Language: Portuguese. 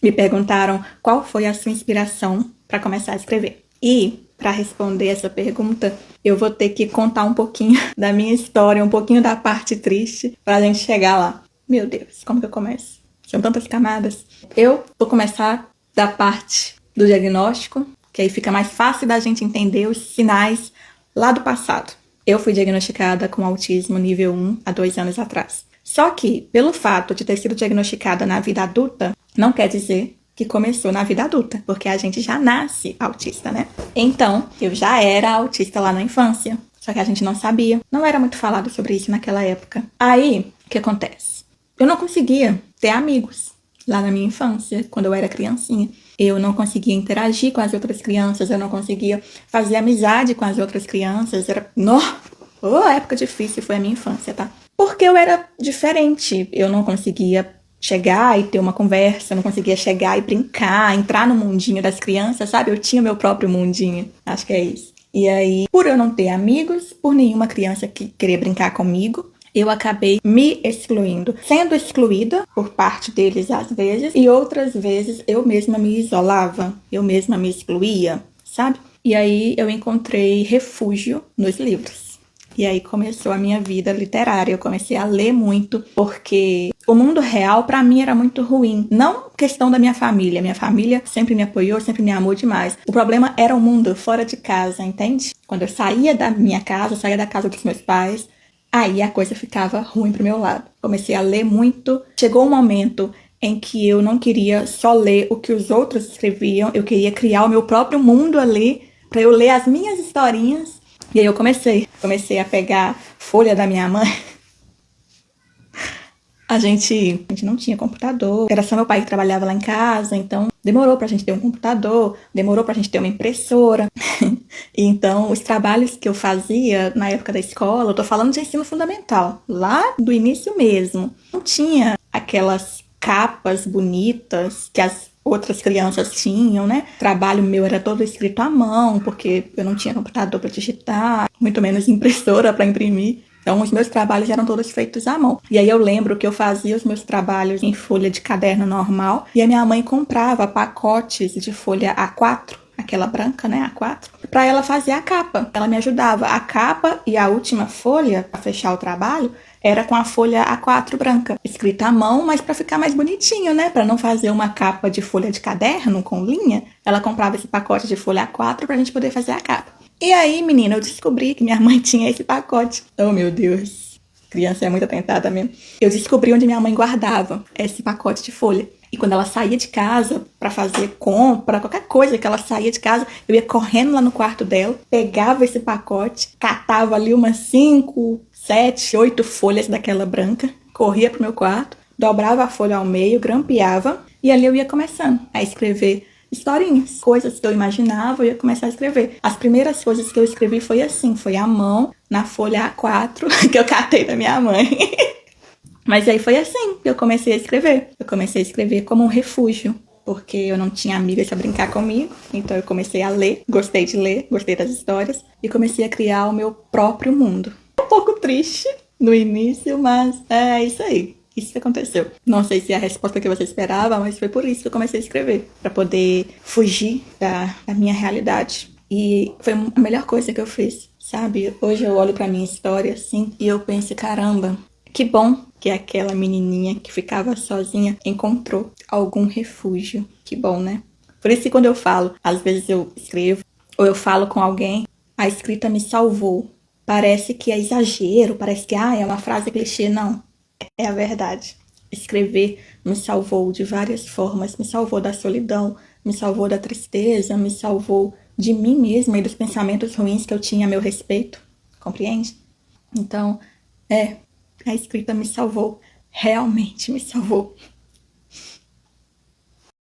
me perguntaram qual foi a sua inspiração para começar a escrever. E, para responder essa pergunta, eu vou ter que contar um pouquinho da minha história, um pouquinho da parte triste, para a gente chegar lá. Meu Deus, como que eu começo? São tantas camadas. Eu vou começar da parte do diagnóstico, que aí fica mais fácil da gente entender os sinais lá do passado. Eu fui diagnosticada com autismo nível 1 há 2 anos atrás. Só que, pelo fato de ter sido diagnosticada na vida adulta, não quer dizer que começou na vida adulta, porque a gente já nasce autista, né? Então, eu já era autista lá na infância, só que a gente não sabia. Não era muito falado sobre isso naquela época. Aí, o que acontece? Eu não conseguia ter amigos lá na minha infância, quando eu era criancinha. Eu não conseguia interagir com as outras crianças, eu não conseguia fazer amizade com as outras crianças. Era... época difícil foi a minha infância, tá? Porque eu era diferente. Eu não conseguia chegar e ter uma conversa, eu não conseguia chegar e brincar, entrar no mundinho das crianças, sabe? Eu tinha meu próprio mundinho. Acho que é isso. E aí, por eu não ter amigos, por nenhuma criança que queria brincar comigo, eu acabei me excluindo, sendo excluída por parte deles às vezes, e outras vezes eu mesma me isolava, eu mesma me excluía, sabe? E aí eu encontrei refúgio nos livros. E aí começou a minha vida literária, eu comecei a ler muito, porque o mundo real pra mim era muito ruim. Não questão da minha família sempre me apoiou, sempre me amou demais. O problema era o mundo fora de casa, entende? Quando eu saía da minha casa, saía da casa dos meus pais, aí a coisa ficava ruim pro meu lado. Comecei a ler muito. Chegou um momento em que eu não queria só ler o que os outros escreviam, eu queria criar o meu próprio mundo ali, pra eu ler as minhas historinhas. E aí eu comecei a pegar folha da minha mãe. A gente não tinha computador, era só meu pai que trabalhava lá em casa, então demorou pra gente ter um computador, demorou pra gente ter uma impressora. Então, os trabalhos que eu fazia na época da escola, eu tô falando de ensino fundamental, lá do início mesmo, não tinha aquelas capas bonitas que as outras crianças tinham, né? O trabalho meu era todo escrito à mão, porque eu não tinha computador para digitar, muito menos impressora para imprimir. Então, os meus trabalhos eram todos feitos à mão. E aí eu lembro que eu fazia os meus trabalhos em folha de caderno normal, e a minha mãe comprava pacotes de folha A4, aquela branca, né, A4, para ela fazer a capa. Ela me ajudava. A capa e a última folha, para fechar o trabalho, era com a folha A4 branca, escrita à mão, mas para ficar mais bonitinho, né? Para não fazer uma capa de folha de caderno com linha, ela comprava esse pacote de folha A4 pra gente poder fazer a capa. E aí, menina, eu descobri que minha mãe tinha esse pacote. Oh, meu Deus. Criança é muito atentada mesmo. Eu descobri onde minha mãe guardava esse pacote de folha. E quando ela saía de casa pra fazer compra, qualquer coisa que ela saía de casa, eu ia correndo lá no quarto dela, pegava esse pacote, catava ali umas 5, 7, 8 folhas daquela branca, corria pro meu quarto, dobrava a folha ao meio, grampeava, e ali eu ia começando a escrever historinhas, coisas que eu imaginava, eu ia começar a escrever. As primeiras coisas que eu escrevi foi assim, foi à mão, na folha A4, que eu catei da minha mãe. Mas aí foi assim que eu comecei a escrever. Eu comecei a escrever como um refúgio, porque eu não tinha amigas pra brincar comigo. Então eu comecei a ler, gostei das histórias, e comecei a criar o meu próprio mundo. Um pouco triste no início, mas é isso aí. Isso que aconteceu. Não sei se é a resposta que você esperava, mas foi por isso que eu comecei a escrever. Pra poder fugir da minha realidade. E foi a melhor coisa que eu fiz, sabe? Hoje eu olho pra minha história assim e eu penso, caramba, que bom que aquela menininha que ficava sozinha encontrou algum refúgio. Que bom, né? Por isso que quando eu falo, às vezes eu escrevo ou eu falo com alguém, a escrita me salvou. Parece que é exagero, parece que é uma frase clichê. Não, é a verdade. Escrever me salvou de várias formas. Me salvou da solidão, me salvou da tristeza, me salvou de mim mesma e dos pensamentos ruins que eu tinha a meu respeito. Compreende? Então, a escrita me salvou. Realmente me salvou.